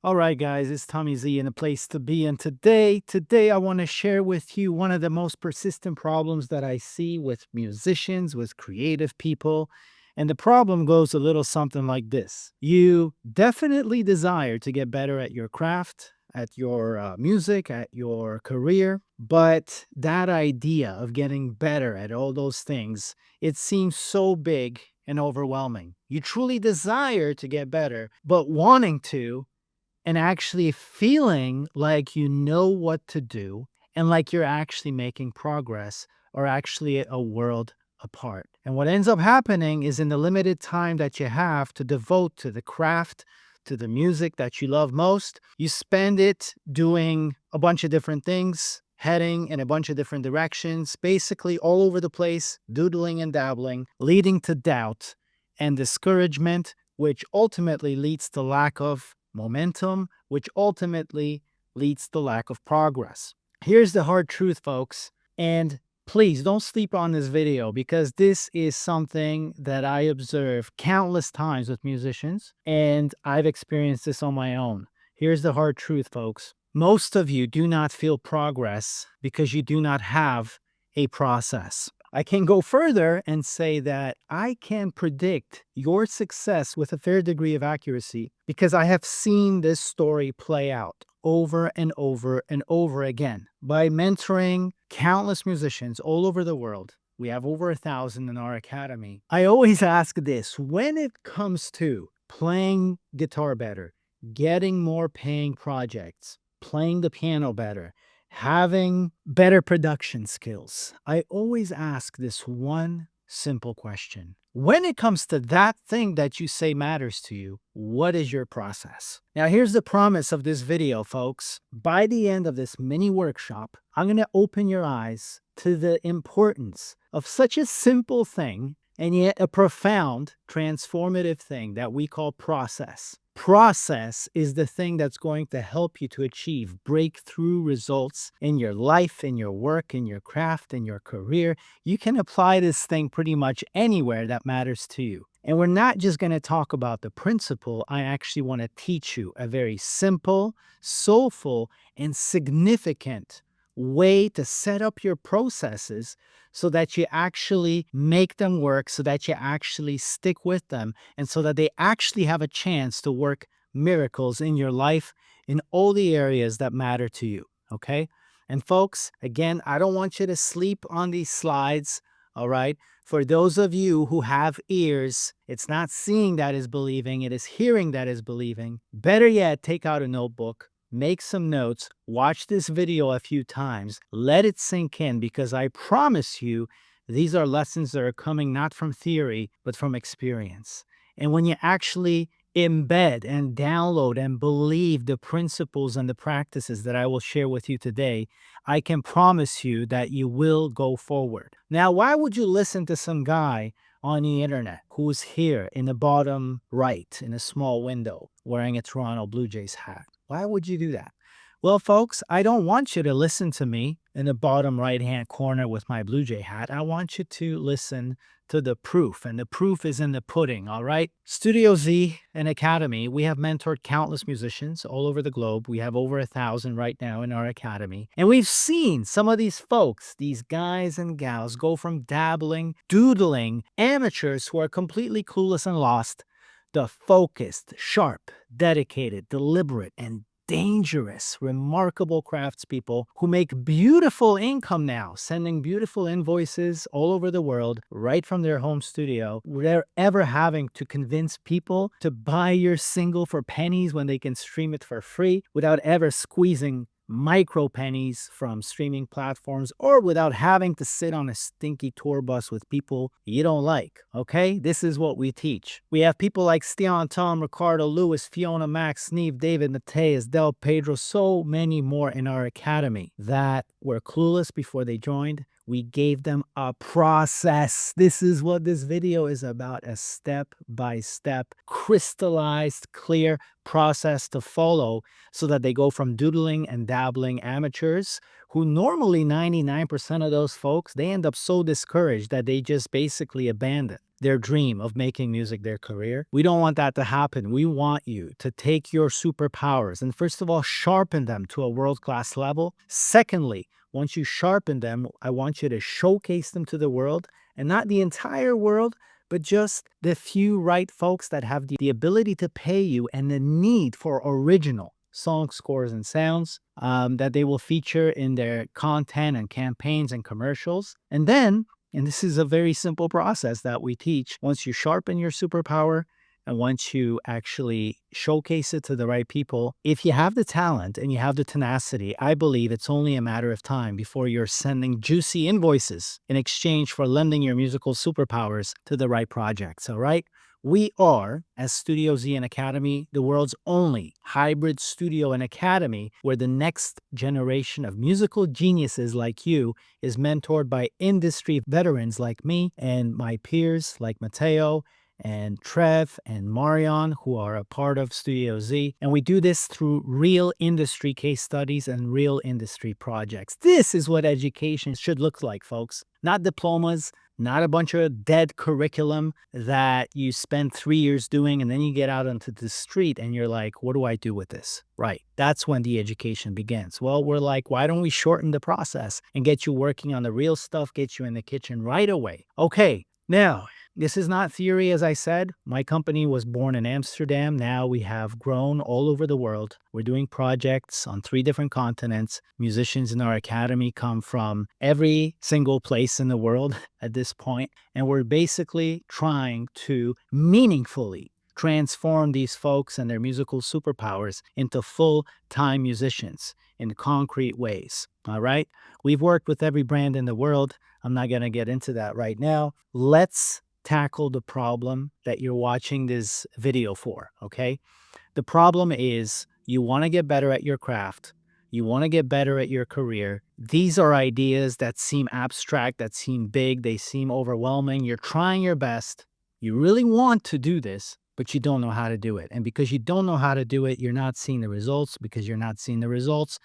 All right, guys, it's Tommy Z and a place to be. And today I want to share with you one of the most persistent problems that I see with musicians, with creative people. And the problem goes a little something like this. You definitely desire to get better at your craft, at your music, at your career. But that idea of getting better at all those things, it seems so big and overwhelming. You truly desire to get better, but wanting to and actually feeling like you know what to do and like you're actually making progress are actually a world apart. And what ends up happening is in the limited time that you have to devote to the craft, to the music that you love most, you spend it doing a bunch of different things, heading in a bunch of different directions, basically all over the place, doodling and dabbling, leading to doubt and discouragement, which ultimately leads to lack of momentum, which ultimately leads to lack of progress. Here's the hard truth, folks, and please don't sleep on this video because this is something that I observe countless times with musicians, and I've experienced this on my own. Here's the hard truth, folks. Most of you do not feel progress because you do not have a process. I can go further and say that I can predict your success with a fair degree of accuracy because I have seen this story play out over and over and over again by mentoring countless musicians all over the world. We have over 1,000 in our academy. I always ask this: when it comes to playing guitar better, getting more paying projects, playing the piano better, having better production skills, I always ask this one simple question. When it comes to that thing that you say matters to you, what is your process? Now, here's the promise of this video, folks. By the end of this mini workshop, I'm going to open your eyes to the importance of such a simple thing and yet a profound, transformative thing that we call process. Process is the thing that's going to help you to achieve breakthrough results in your life, in your work, in your craft, in your career. You can apply this thing pretty much anywhere that matters to you. And we're not just going to talk about the principle. I actually want to teach you a very simple, soulful, and significant way to set up your processes so that you actually make them work, so that you actually stick with them, and so that they actually have a chance to work miracles in your life in all the areas that matter to you. Okay? And folks, again, I don't want you to sleep on these slides. All right? For those of you who have ears, it's not seeing that is believing, it is hearing that is believing. Better yet, take out a notebook, make some notes, watch this video a few times, let it sink in, because I promise you, these are lessons that are coming not from theory, but from experience. And when you actually embed and download and believe the principles and the practices that I will share with you today, I can promise you that you will go forward. Now, why would you listen to some guy on the internet who's here in the bottom right in a small window wearing a Toronto Blue Jays hat? Why would you do that? Well, folks, I don't want you to listen to me in the bottom right-hand corner with my Blue Jay hat. I want you to listen to the proof, and the proof is in the pudding, all right? Studio Z and Academy, we have mentored countless musicians all over the globe. We have over 1,000 right now in our academy. And we've seen some of these folks, these guys and gals, go from dabbling, doodling, amateurs who are completely clueless and lost, the focused, sharp, dedicated, deliberate, and dangerous, remarkable craftspeople who make beautiful income now, sending beautiful invoices all over the world, right from their home studio, without ever having to convince people to buy your single for pennies when they can stream it for free, without ever squeezing micro pennies from streaming platforms, or without having to sit on a stinky tour bus with people you don't like. Okay, this is what we teach. We have people like Stian, Tom, Ricardo, Lewis, Fiona, Max, Neve, David, Mateus, Del, Pedro, so many more in our academy that were clueless before they joined. We gave them a process. This is what this video is about: a step-by-step, crystallized, clear process to follow so that they go from doodling and dabbling amateurs, who normally 99% of those folks, they end up so discouraged that they just basically abandon. their dream of making music their career. We don't want that to happen. We want you to take your superpowers and, first of all, sharpen them to a world-class level. Secondly, once you sharpen them, I want you to showcase them to the world, and not the entire world, but just the few right folks that have the ability to pay you and the need for original song scores and sounds that they will feature in their content and campaigns and commercials. And then, and this is a very simple process that we teach, once you sharpen your superpower and once you actually showcase it to the right people, if you have the talent and you have the tenacity, I believe it's only a matter of time before you're sending juicy invoices in exchange for lending your musical superpowers to the right projects, all right? We are, as Studio Z and Academy, the world's only hybrid studio and academy where the next generation of musical geniuses like you is mentored by industry veterans like me and my peers like Mateo and Trev and Marion, who are a part of Studio Z. And we do this through real industry case studies and real industry projects. This is what education should look like, folks. Not diplomas, not a bunch of dead curriculum that you spend 3 years doing and then you get out onto the street and you're like, what do I do with this? Right. That's when the education begins. Well, we're like, why don't we shorten the process and get you working on the real stuff, get you in the kitchen right away? Okay. Now, this is not theory, as I said. My company was born in Amsterdam. Now we have grown all over the world. We're doing projects on 3 different continents. Musicians in our academy come from every single place in the world at this point. And we're basically trying to meaningfully transform these folks and their musical superpowers into full-time musicians in concrete ways. All right? We've worked with every brand in the world. I'm not going to get into that right now. Let's tackle the problem that you're watching this video for, okay? The problem is you want to get better at your craft. You want to get better at your career. These are ideas that seem abstract, that seem big, they seem overwhelming. You're trying your best. You really want to do this, but you don't know how to do it. And because you don't know how to do it, you're not seeing the results. Because you're not seeing the results,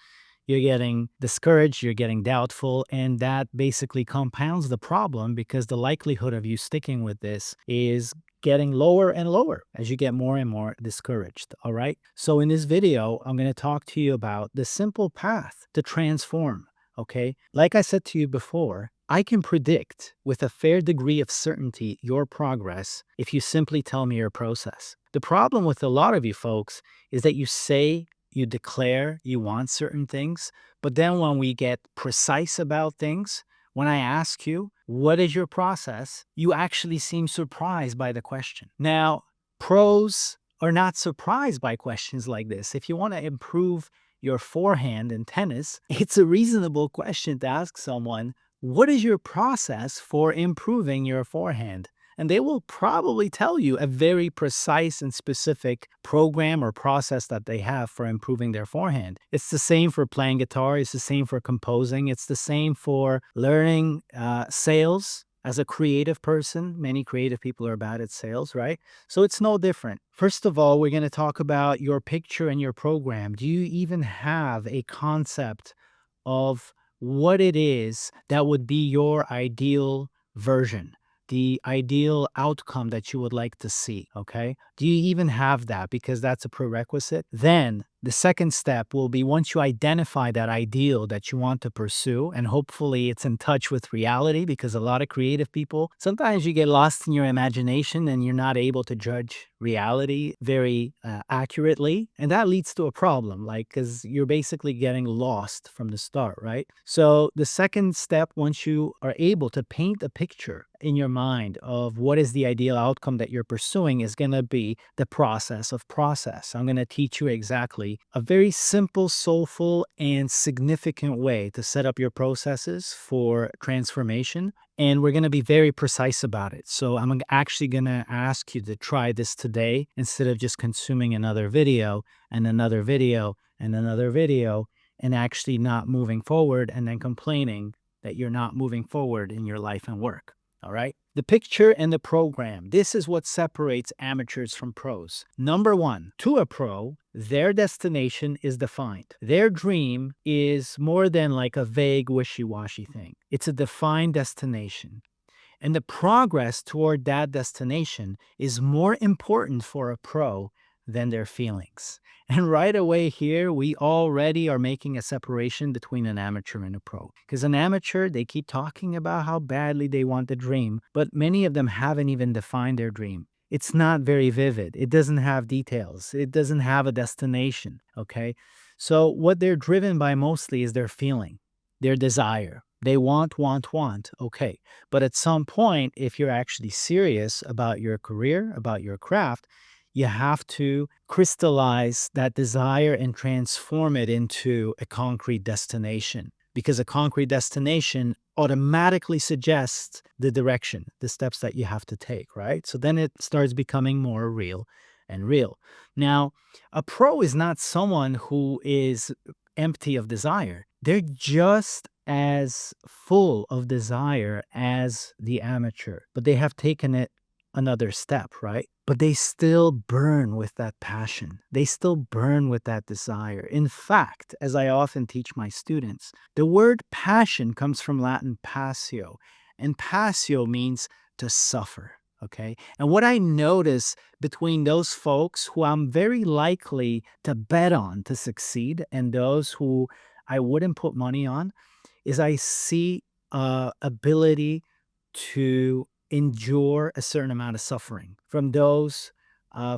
you're getting discouraged, you're getting doubtful, and that basically compounds the problem because the likelihood of you sticking with this is getting lower and lower as you get more and more discouraged, all right? So in this video, I'm going to talk to you about the simple path to transform, okay? Like I said to you before, I can predict with a fair degree of certainty your progress if you simply tell me your process. The problem with a lot of you folks is that you declare you want certain things, but then when we get precise about things, when I ask you, what is your process? You actually seem surprised by the question. Now, pros are not surprised by questions like this. If you want to improve your forehand in tennis, it's a reasonable question to ask someone, what is your process for improving your forehand? And they will probably tell you a very precise and specific program or process that they have for improving their forehand. It's the same for playing guitar. It's the same for composing. It's the same for learning sales. As a creative person, many creative people are bad at sales, right? So it's no different. First of all, we're going to talk about your picture and your program. Do you even have a concept of what it is that would be your ideal version? The ideal outcome that you would like to see, okay? Do you even have that? Because that's a prerequisite. Then the second step will be once you identify that ideal that you want to pursue, and hopefully it's in touch with reality because a lot of creative people, sometimes you get lost in your imagination and you're not able to judge reality very accurately. And that leads to a problem, like, because you're basically getting lost from the start, right? So the second step, once you are able to paint a picture in your mind of what is the ideal outcome that you're pursuing, is going to be the process of process. I'm going to teach you exactly a very simple, soulful, and significant way to set up your processes for transformation. And we're going to be very precise about it. So I'm actually going to ask you to try this today instead of just consuming another video and another video and another video and actually not moving forward and then complaining that you're not moving forward in your life and work. All right. The picture and the program. This is what separates amateurs from pros. Number one, to a pro, their destination is defined. Their dream is more than like a vague wishy-washy thing. It's a defined destination. And the progress toward that destination is more important for a pro than their feelings. And right away here, we already are making a separation between an amateur and a pro. Because an amateur, they keep talking about how badly they want the dream, but many of them haven't even defined their dream. It's not very vivid. It doesn't have details. It doesn't have a destination. Okay. So, what they're driven by mostly is their feeling, their desire. They want. Okay. But at some point, if you're actually serious about your career, about your craft, you have to crystallize that desire and transform it into a concrete destination, because a concrete destination automatically suggests the direction, the steps that you have to take, right? So then it starts becoming more real and real. Now, a pro is not someone who is empty of desire. They're just as full of desire as the amateur, but they have taken it another step, right? But they still burn with that passion. They still burn with that desire. In fact, as I often teach my students, the word passion comes from Latin passio, and passio means to suffer. Okay. And what I notice between those folks who I'm very likely to bet on to succeed and those who I wouldn't put money on is I see ability to endure a certain amount of suffering from those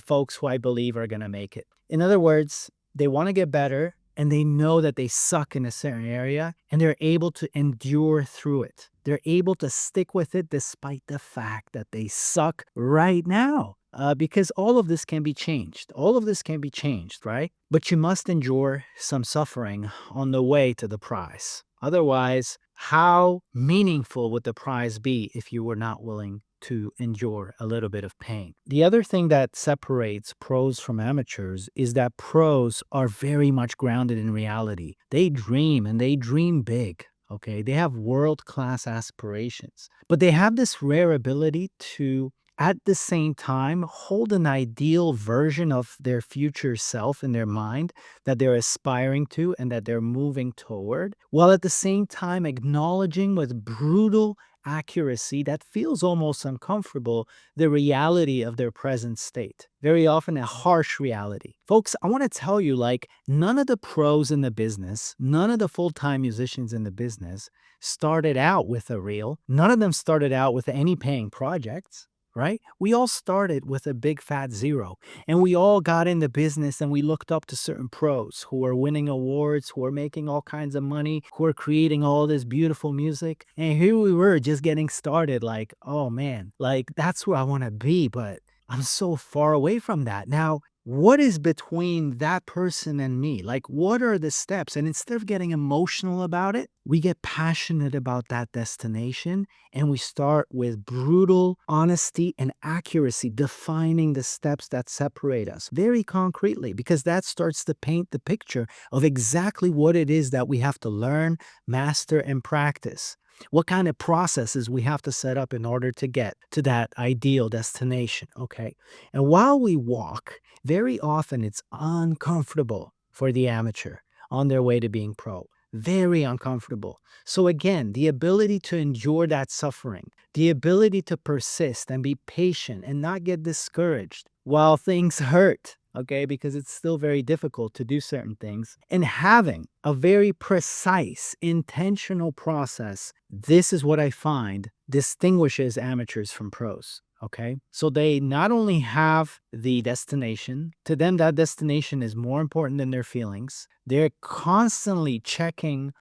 folks who I believe are going to make it. In other words, they want to get better and they know that they suck in a certain area and they're able to endure through it. They're able to stick with it despite the fact that they suck right now. Because all of this can be changed. All of this can be changed, right? But you must endure some suffering on the way to the prize. Otherwise, how meaningful would the prize be if you were not willing to endure a little bit of pain? The other thing that separates pros from amateurs is that pros are very much grounded in reality. They dream and they dream big. Okay, they have world-class aspirations, but they have this rare ability to at the same time hold an ideal version of their future self in their mind that they're aspiring to and that they're moving toward, while at the same time acknowledging with brutal accuracy that feels almost uncomfortable the reality of their present state. Very often a harsh reality. Folks, I want to tell you, like, none of the pros in the business, none of the full-time musicians in the business started out with a reel. None of them started out with any paying projects. Right? We all started with a big fat zero, and we all got in the business and we looked up to certain pros who were winning awards, who were making all kinds of money, who were creating all this beautiful music. And here we were just getting started, like, oh man, like that's where I want to be, but I'm so far away from that. Now, what is between that person and me? Like, what are the steps? And instead of getting emotional about it, we get passionate about that destination and we start with brutal honesty and accuracy, defining the steps that separate us very concretely, because that starts to paint the picture of exactly what it is that we have to learn, master, and practice. What kind of processes we have to set up in order to get to that ideal destination, okay? And while we walk, very often it's uncomfortable for the amateur on their way to being pro. Very uncomfortable. So again, the ability to endure that suffering, the ability to persist and be patient and not get discouraged while things hurt, okay, because it's still very difficult to do certain things, and having a very precise, intentional process, this is what I find distinguishes amateurs from pros. Okay. So they not only have the destination, to them, that destination is more important than their feelings. They're constantly checking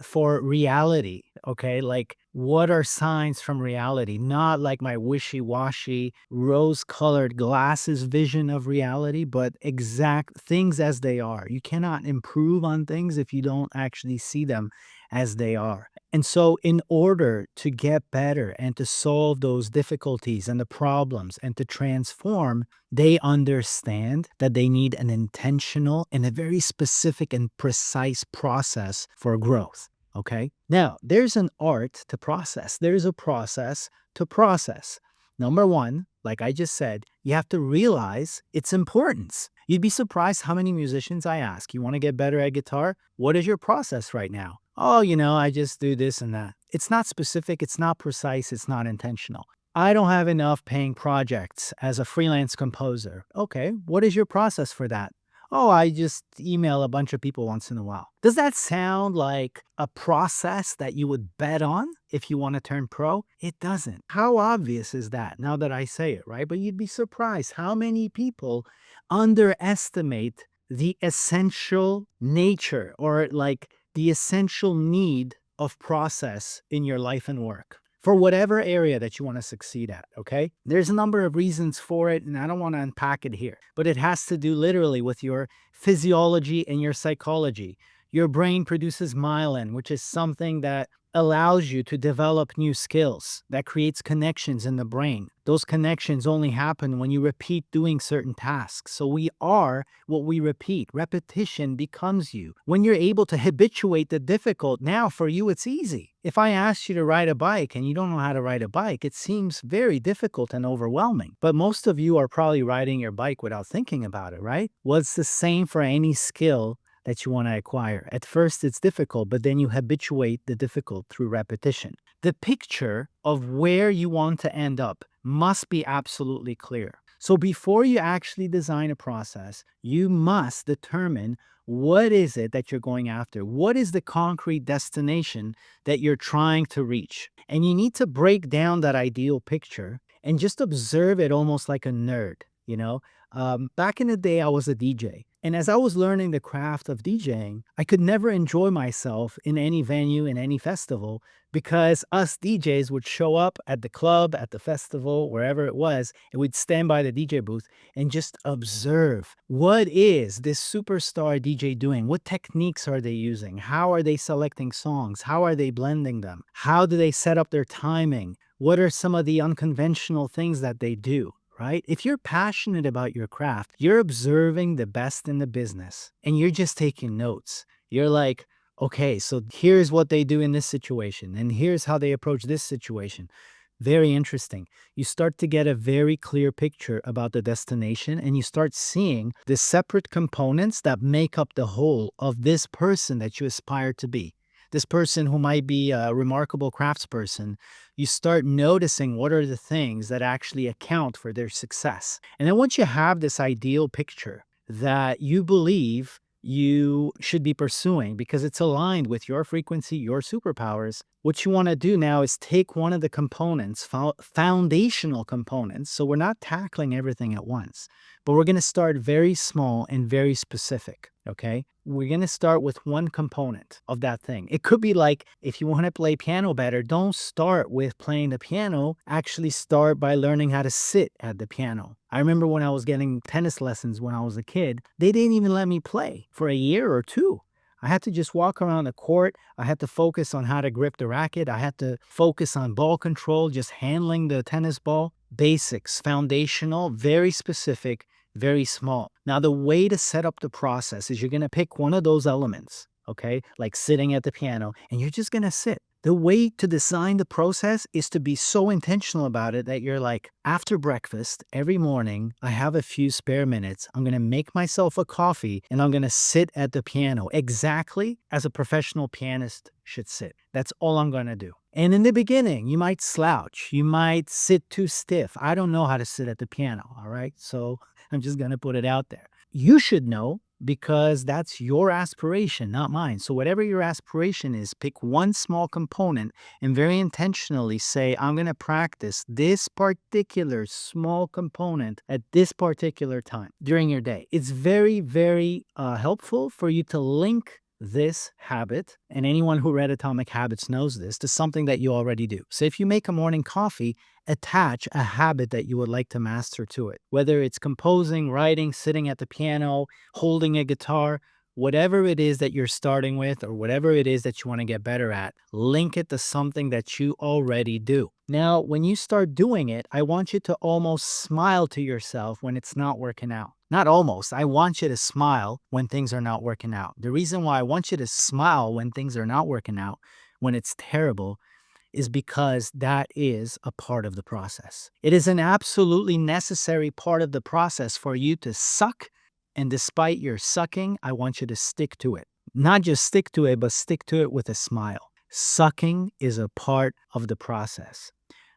for reality. Okay. Like, what are signs from reality? Not like my wishy washy, rose colored glasses vision of reality, but exact things as they are. You cannot improve on things if you don't actually see them as they are. And so, in order to get better and to solve those difficulties and the problems and to transform, they understand that they need an intentional and a very specific and precise process for growth. Okay. Now, there's an art to process, there's a process to process. Number one, like I just said, you have to realize its importance. You'd be surprised how many musicians I ask, you want to get better at guitar? What is your process right now? Oh, I just do this and that. It's not specific, it's not precise, it's not intentional. I don't have enough paying projects as a freelance composer. Okay, what is your process for that? Oh, I just email a bunch of people once in a while. Does that sound like a process that you would bet on if you want to turn pro? It doesn't. How obvious is that now that I say it, right? But you'd be surprised how many people underestimate the essential nature or like the essential need of process in your life and work for whatever area that you want to succeed at. Okay. There's a number of reasons for it, and I don't want to unpack it here, but it has to do literally with your physiology and your psychology. Your brain produces myelin, which is something that allows you to develop new skills, that creates connections in the brain. Those connections only happen when you repeat doing certain tasks. So we are what we repeat. Repetition becomes you. When you're able to habituate the difficult, now for you it's easy. If I asked you to ride a bike and you don't know how to ride a bike, it seems very difficult and overwhelming. But most of you are probably riding your bike without thinking about it, right? Well, it's the same for any skill that you want to acquire. At first, it's difficult, but then you habituate the difficult through repetition. The picture of where you want to end up must be absolutely clear. So before you actually design a process, you must determine what is it that you're going after? What is the concrete destination that you're trying to reach? And you need to break down that ideal picture and just observe it almost like a nerd. Back in the day, I was a DJ. And as I was learning the craft of DJing, I could never enjoy myself in any venue, in any festival, because us DJs would show up at the club, at the festival, wherever it was, and we'd stand by the DJ booth and just observe what is this superstar DJ doing? What techniques are they using? How are they selecting songs? How are they blending them? How do they set up their timing? What are some of the unconventional things that they do? Right? If you're passionate about your craft, you're observing the best in the business and you're just taking notes. You're like, okay, so here's what they do in this situation, and here's how they approach this situation. Very interesting. You start to get a very clear picture about the destination and you start seeing the separate components that make up the whole of this person that you aspire to be. This person who might be a remarkable craftsperson, you start noticing what are the things that actually account for their success. And then once you have this ideal picture that you believe you should be pursuing because it's aligned with your frequency, your superpowers, what you want to do now is take one of the components, foundational components. So we're not tackling everything at once, but we're going to start very small and very specific. Okay. We're going to start with one component of that thing. It could be like, if you want to play piano better, don't start with playing the piano. Actually start by learning how to sit at the piano. I remember when I was getting tennis lessons when I was a kid, they didn't even let me play for a year or two. I had to just walk around the court. I had to focus on how to grip the racket. I had to focus on ball control, just handling the tennis ball. Basics, foundational, very specific, very small. Now, the way to set up the process is you're going to pick one of those elements, okay, like sitting at the piano, and you're just going to sit. The way to design the process is to be so intentional about it that you're like, after breakfast, every morning, I have a few spare minutes. I'm going to make myself a coffee and I'm going to sit at the piano exactly as a professional pianist should sit. That's all I'm going to do. And in the beginning, you might slouch. You might sit too stiff. I don't know how to sit at the piano, all right? So I'm just going to put it out there. You should know because that's your aspiration, not mine. So whatever your aspiration is, pick one small component and very intentionally say, I'm going to practice this particular small component at this particular time during your day. It's very, very helpful for you to link this habit, and anyone who read Atomic Habits knows this, to something that you already do. So if you make a morning coffee, attach a habit that you would like to master to it. Whether it's composing, writing, sitting at the piano, holding a guitar, whatever it is that you're starting with or whatever it is that you want to get better at, link it to something that you already do. Now, when you start doing it, I want you to almost smile to yourself when it's not working out. Not almost. I want you to smile when things are not working out. The reason why I want you to smile when things are not working out, when it's terrible, is because that is a part of the process. It is an absolutely necessary part of the process for you to suck. And despite your sucking, I want you to stick to it. Not just stick to it, but stick to it with a smile. Sucking is a part of the process.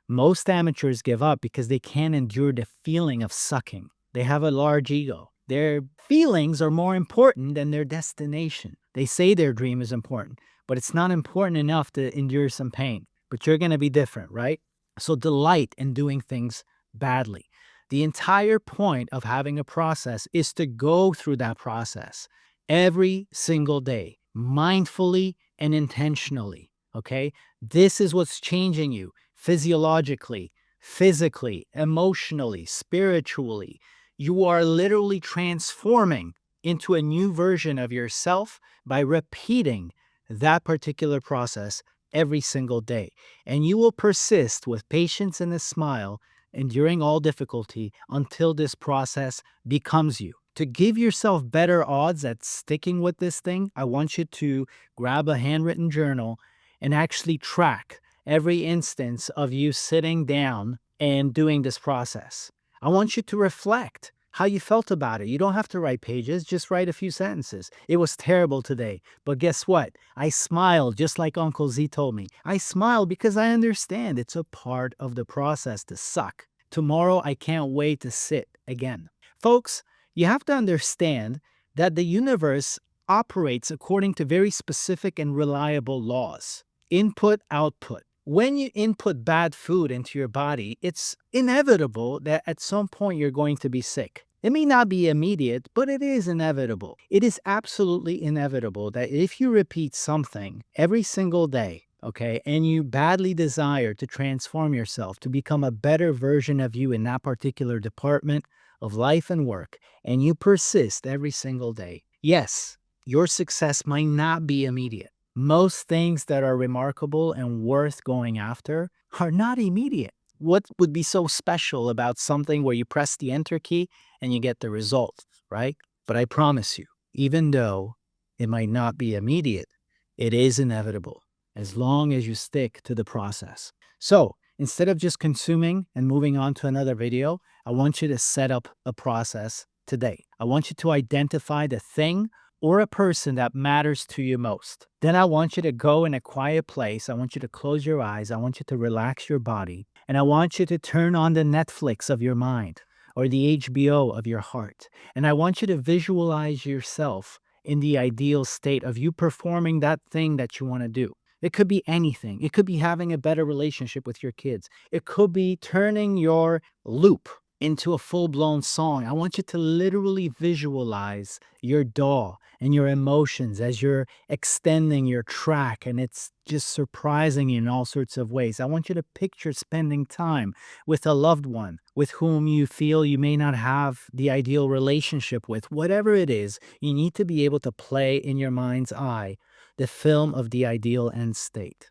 Most amateurs give up because they can't endure the feeling of sucking. They have a large ego. Their feelings are more important than their destination. They say their dream is important, but it's not important enough to endure some pain. But you're going to be different, right? So delight in doing things badly. The entire point of having a process is to go through that process every single day, mindfully and intentionally. Okay? This is what's changing you physiologically, physically, emotionally, spiritually. You are literally transforming into a new version of yourself by repeating that particular process every single day. And you will persist with patience and a smile, enduring all difficulty until this process becomes you. To give yourself better odds at sticking with this thing, I want you to grab a handwritten journal and actually track every instance of you sitting down and doing this process. I want you to reflect how you felt about it. You don't have to write pages, just write a few sentences. It was terrible today, but guess what? I smiled just like Uncle Z told me. I smiled because I understand it's a part of the process to suck. Tomorrow, I can't wait to sit again. Folks, you have to understand that the universe operates according to very specific and reliable laws. Input, output. When you input bad food into your body, it's inevitable that at some point you're going to be sick. It may not be immediate, but it is inevitable. It is absolutely inevitable that if you repeat something every single day, okay, and you badly desire to transform yourself to become a better version of you in that particular department of life and work, and you persist every single day, yes, your success might not be immediate. Most things that are remarkable and worth going after are not immediate. What would be so special about something where you press the enter key and you get the result, right? But I promise you, even though it might not be immediate, it is inevitable as long as you stick to the process. So instead of just consuming and moving on to another video, I want you to set up a process today. I want you to identify the thing or a person that matters to you most. Then I want you to go in a quiet place. I want you to close your eyes. I want you to relax your body. And I want you to turn on the Netflix of your mind or the HBO of your heart. And I want you to visualize yourself in the ideal state of you performing that thing that you want to do. It could be anything. It could be having a better relationship with your kids. It could be turning your loop into a full-blown song. I want you to literally visualize your DAW and your emotions as you're extending your track, and it's just surprising you in all sorts of ways. I want you to picture spending time with a loved one with whom you feel you may not have the ideal relationship with. Whatever it is, you need to be able to play in your mind's eye the film of the ideal end state.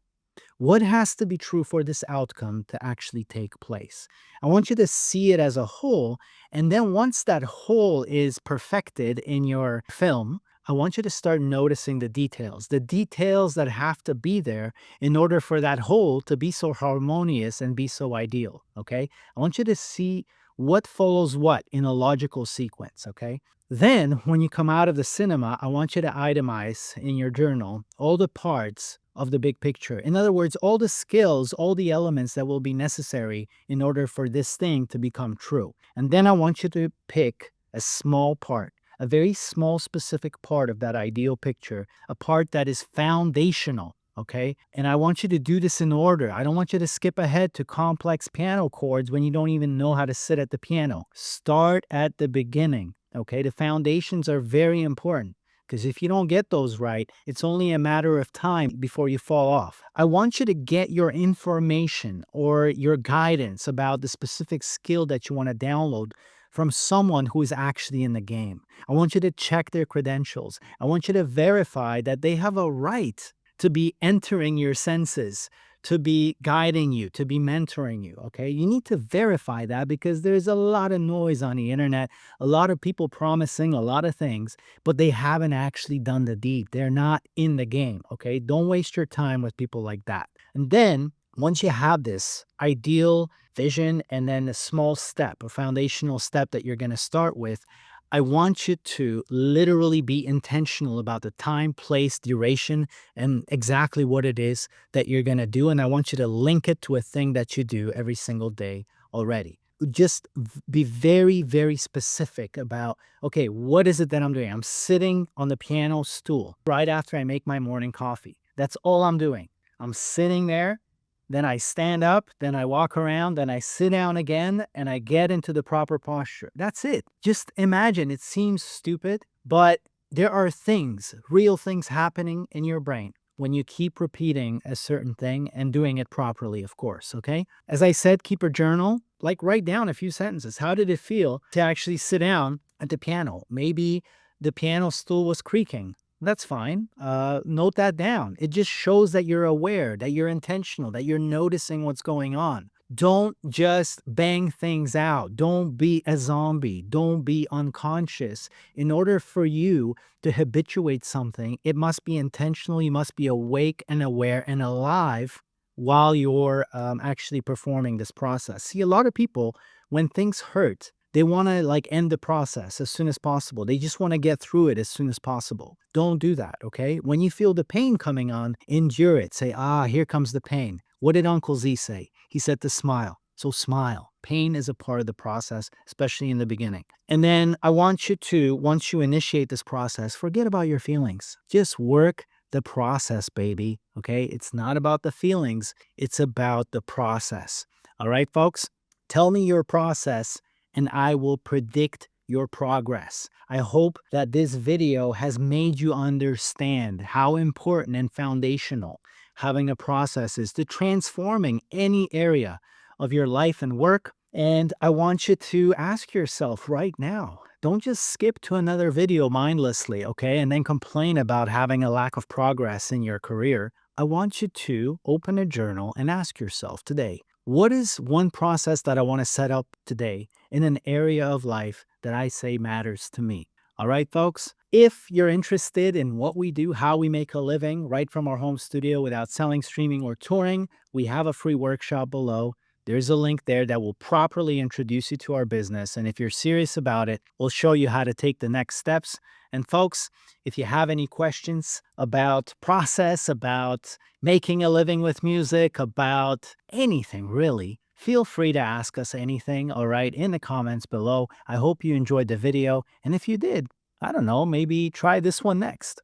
What has to be true for this outcome to actually take place? I want you to see it as a whole. And then once that whole is perfected in your film, I want you to start noticing the details that have to be there in order for that whole to be so harmonious and be so ideal. Okay. I want you to see what follows what in a logical sequence. Okay. Then, when you come out of the cinema, I want you to itemize in your journal all the parts of the big picture. In other words, all the skills, all the elements that will be necessary in order for this thing to become true. And then I want you to pick a small part, a very small, specific part of that ideal picture, a part that is foundational. Okay. And I want you to do this in order. I don't want you to skip ahead to complex piano chords when you don't even know how to sit at the piano. Start at the beginning. Okay. The foundations are very important because if you don't get those right, it's only a matter of time before you fall off. I want you to get your information or your guidance about the specific skill that you want to download from someone who is actually in the game. I want you to check their credentials. I want you to verify that they have a right to be entering your senses, to be guiding you, to be mentoring you, okay? You need to verify that because there's a lot of noise on the internet, a lot of people promising a lot of things, but they haven't actually done the deed. They're not in the game, okay? Don't waste your time with people like that. And then once you have this ideal vision and then a small step, a foundational step that you're going to start with, I want you to literally be intentional about the time, place, duration, and exactly what it is that you're going to do. And I want you to link it to a thing that you do every single day already. Just be very, very specific about, okay, what is it that I'm doing? I'm sitting on the piano stool right after I make my morning coffee. That's all I'm doing. I'm sitting there, then I stand up, then I walk around, then I sit down again, and I get into the proper posture. That's it. Just imagine, it seems stupid, but there are things, real things happening in your brain when you keep repeating a certain thing and doing it properly, of course, okay? As I said, keep a journal, like write down a few sentences. How did it feel to actually sit down at the piano? Maybe the piano stool was creaking. That's fine. Note that down. It just shows that you're aware, that you're intentional, that you're noticing what's going on. Don't just bang things out. Don't be a zombie. Don't be unconscious. In order for you to habituate something, it must be intentional. You must be awake and aware and alive while you're actually performing this process. See, a lot of people, when things hurt, they want to like end the process as soon as possible. They just want to get through it as soon as possible. Don't do that, okay? When you feel the pain coming on, endure it. Say, here comes the pain. What did Uncle Z say? He said to smile. So smile. Pain is a part of the process, especially in the beginning. And then I want you to, once you initiate this process, forget about your feelings. Just work the process, baby, okay? It's not about the feelings. It's about the process. All right, folks? Tell me your process and I will predict your progress. I hope that this video has made you understand how important and foundational having a process is to transforming any area of your life and work. And I want you to ask yourself right now, don't just skip to another video mindlessly, okay, and then complain about having a lack of progress in your career. I want you to open a journal and ask yourself today, what is one process that I want to set up today in an area of life that I say matters to me? All right, folks, if you're interested in what we do, how we make a living right from our home studio without selling, streaming, or touring, we have a free workshop below. There's a link there that will properly introduce you to our business. And if you're serious about it, we'll show you how to take the next steps. And folks, if you have any questions about process, about making a living with music, about anything really, feel free to ask us anything, all right, in the comments below. I hope you enjoyed the video. And if you did, I don't know, maybe try this one next.